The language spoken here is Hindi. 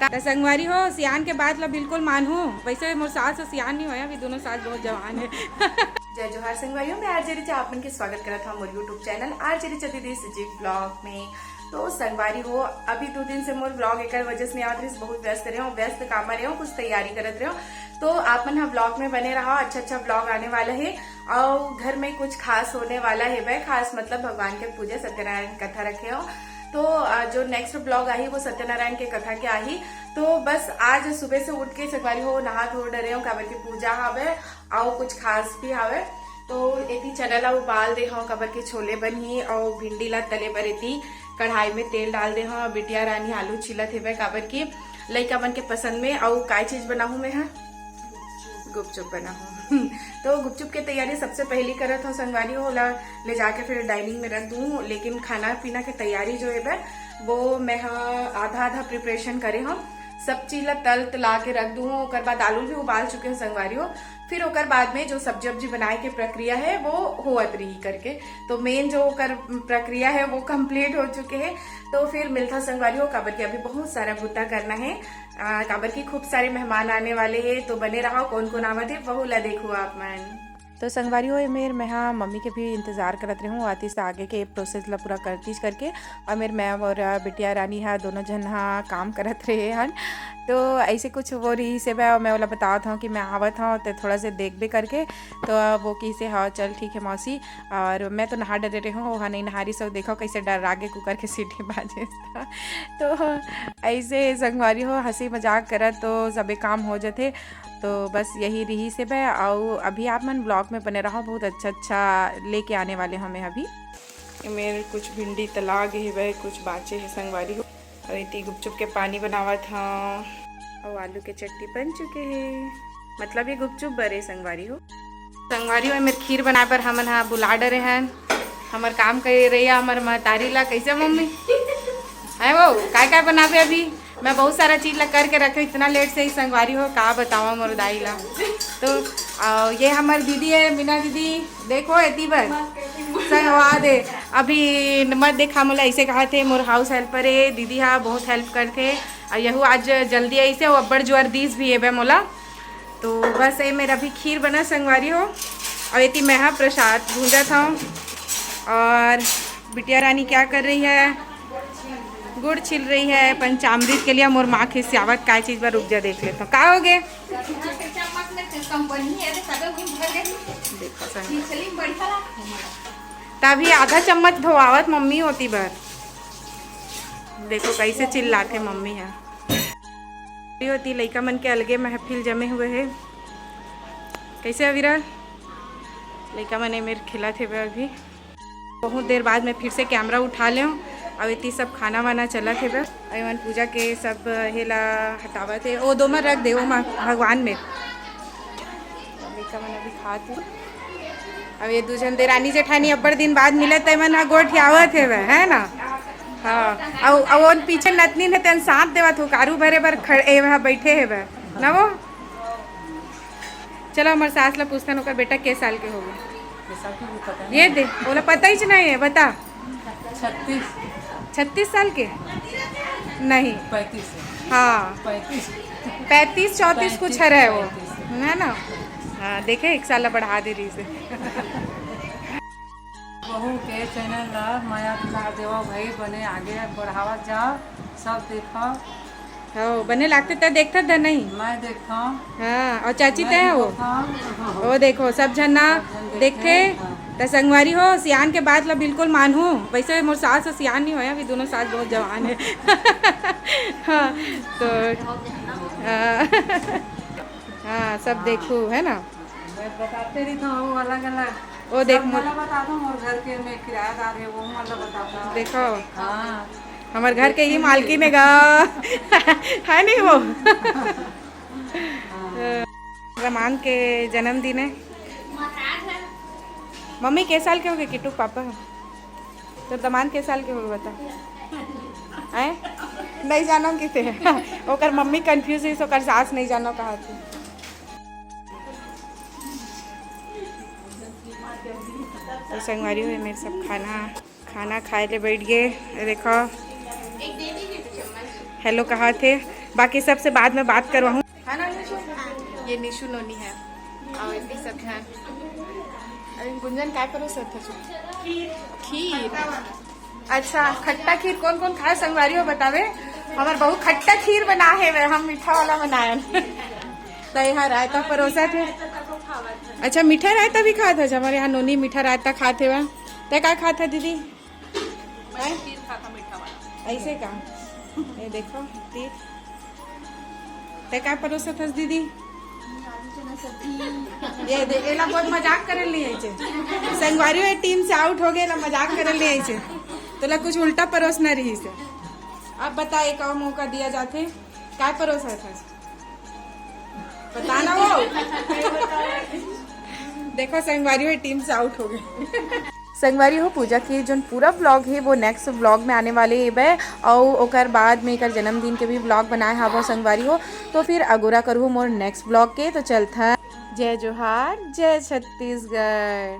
तो संगवारी हो सियान के बाद ला बिल्कुल मानू वैसे मोर सास और सियान नहीं होया, अभी दोनों सास बहुत जवान है। जय जोहार संगवारियों, मैं आरजे रिचा आपन के स्वागत करत हूं मोर यूट्यूब चैनल आरजे रिचा दीदी सुजीव ब्लॉग में। तो संगवारी हो अभी 2 दिन से मोर ब्लॉग एक वजह से नहीं बहुत व्यस्त रहे हो, व्यस्त काम रहे हो, कुछ तैयारी करत रहे हो। तो आप मन ब्लॉग में बने रहा, अच्छा ब्लॉग आने वाला है और घर में कुछ खास होने वाला है। वह खास मतलब भगवान के पूजा सत्यनारायण कथा रखे हो। तो जो नेक्स्ट ब्लॉग आई वो सत्यनारायण के कथा के आई। तो बस आज सुबह से उठ के संगवारी हो नहा धो डरे हो काबर की पूजा हवे और कुछ खास भी हवे। तो एती चना ला उबाल दे हो काबर के छोले बनी और भिंडी ला तले पर एती कढ़ाई में तेल डाल दे हो। बिटिया रानी आलू छिलत है काबर की लइका मन के पसंद में। और काय चीज बनाहू मैं है गुपचुप बनाहू। तो गुपचुप की तैयारी सबसे पहली करत हो संगवारी हो ले जाके फिर डाइनिंग में रख दूं। लेकिन खाना पीना की तैयारी जो है वो मैं आधा प्रिपरेशन करे हूँ। सब चीज ला तला के रख दूं। ओकर बाद आलू भी उबाल चुके हैं संगवारी हो। फिर ओकर बाद में जो सब्जी वब्जी बनाए के प्रक्रिया है वो होत रही करके। तो मेन जो ओकर प्रक्रिया है वो कंप्लीट हो चुके हैं। तो फिर मिलता संगवारी हो काबर की अभी बहुत सारा बुता करना है। काबर की खूब सारे मेहमान आने वाले हैं। तो बने रहो, कौन कौन आवत है बहु ला देखो आप मन। तो संगवारी हो मेरे मैं मम्मी के भी इंतज़ार करत रही हूँ आती से आगे के प्रोसेस ला पूरा करतीस करके। और मेरे मैं और बिटिया रानी है दोनों जन काम करत रहे हन। तो ऐसे कुछ वो रही से मैं वाला बतावत हूँ कि मैं आवत हूँ तो थोड़ा से देख भी करके। तो वो की से हाँ चल ठीक है मौसी। और मैं तो नहा डरे रही हूँ, वहाँ नहीं नहारी सब देखो कैसे डर आगे कुकर के सीटी बाजे। तो ऐसे संगवारी हो हंसी मजाक करत तो सबे काम हो जाते। तो बस यही रही से मैं और अभी आप मन ब्लॉग में बने रहो, बहुत अच्छा लेके आने वाले हमें। अभी मेरे कुछ भिंडी तला गई है, कुछ बाचे है संगवारी हो। और इतनी गुपचुप के पानी बनावा था और आलू के चटनी बन चुके हैं। मतलब ये गुपचुप बरे संगवारी हो। संगवारी हो मेरे खीर बनाए पर हमन बुला डरे हैं। हमार काम कर रही है हमार महतारी ला। कैसे मम्मी है वो काय बनावे? अभी मैं बहुत सारा चीज ला करके रखे इतना लेट से ही संगवारी हो का बतावा मोर दाई ला। तो ये हमारी दीदी है मीना दीदी, देखो एती बर संगवा दे। अभी मत देखा मोला ऐसे कहा थे मोर हाउस हेल्पर है दीदी हाँ बहुत हेल्प करते। और यहू आज जल्दी ऐसे वो अब्बड़ जोर दीस भी है मोला। तो बस ये मेरा भी खीर बना संगवारी हो। और एती मैं प्रसाद भूंजा था। और बिटिया रानी क्या कर रही है? गुड़ छिल रही है पंचामृत के लिए। मोर माँ खिसियावत काय चीज पर रुक जा देख लेता हूँ का हो गए। तभी आधा चम्मच धोआवत मम्मी होती बर। देखो कैसे चिल्लाते मम्मी है होती। लइका मन के अलगे महफिल जमे हुए है। कैसे अविरल लइका मन मेरे खिला थे अभी। बहुत देर बाद मैं फिर से कैमरा उठा ले और इतनी सब खाना वाना चला थे बस। अवन पूजा के सब हेला हटावा थे वो दो में रख दे वो भगवान में मन अभी खाते। अब ये दूजन देरानी जेठानी अब्बड़ दिन बाद मिले तो मन गोठ आवत है ना। हाँ और पीछे नतनी ने तन साथ देवत हो कारू भरे बर खड़े वहाँ बैठे है वह ना वो। चलो हमारे सास ला पूछते हैं बेटा के साल के हो गए ये दे बोला पता ही नहीं है बता। 36 साल के नहीं 35 हाँ 35 34 कुछ है वो है ना। हाँ देखे एक साल बढ़ा दे रही से। बहू के चैनल ला माया दुलार देवा भाई बने आगे बढ़ावा जाओ सब देखो। हो बने लागते तो देखता था नहीं मैं देखता हूँ। हाँ और चाची तय वो देखो सब झन्ना देखते। तो संगवारी हो सियान के बाद ला बिल्कुल मानू वैसे मोर सास और सियान नहीं होया, अभी दोनों सास बहुत जवान है। हाँ तो हाँ सब देखो है ना। मैं बताते रही था वो अलग अलग वो देख बता दूँ और घर के में किराएदार है वो मतलब बताता देखो। हाँ हमारे घर के ही मालकिन है गा है नहीं वो। रमान के जन्मदिन है। मम्मी के साल के हो गए किट्टू पापा तो दमान के साल के हो गए बता हैं नहीं जानो किते ओकर मम्मी कंफ्यूज है ओकर सास नहीं जानो कहा थी। तो संगवारी हुई मेरे सब खाना खाए ले बैठ गए। देखो हेलो कहा थे, बाकी सबसे बाद में बात करवाऊँ है ना निशु? ये निशु नोनी है और ये सब है। अरे गुंजन क्या करो सर खीर। अच्छा खट्टा खीर कौन कौन खाए संगवारी हो बतावे? हमारे बहुत खट्टा खीर बना है, हम मीठा वाला बनाए। तो यहाँ रायता परोसा थे। अच्छा मीठा रायता भी खाते हैं? हमारे यहाँ नोनी मीठा रायता खाते हुआ। तो क्या खाता दीदी? खीर खाता मीठा वाला। ऐसे का ये देखो खीर। तो क्या परोसा था दीदी? ये देखे ना बहुत मजाक कर लिए संगवारी टीम से आउट हो गए ना, मजाक कर लिए तो ला कुछ उल्टा परोसना रही से। अब बताए का मौका दिया जाते क्या परोसा था बताना वो। देखो संगवारी टीम से आउट हो गए। संगवारी हो पूजा की जो पूरा व्लॉग है वो नेक्स्ट व्लॉग में आने वाले है और ओकर बाद में एक जन्मदिन के भी व्लॉग बनाए हवा संगवारी हो। तो फिर अगोरा करूँ मोर नेक्स्ट व्लॉग के। तो चलता जय जोहार जय छत्तीसगढ़।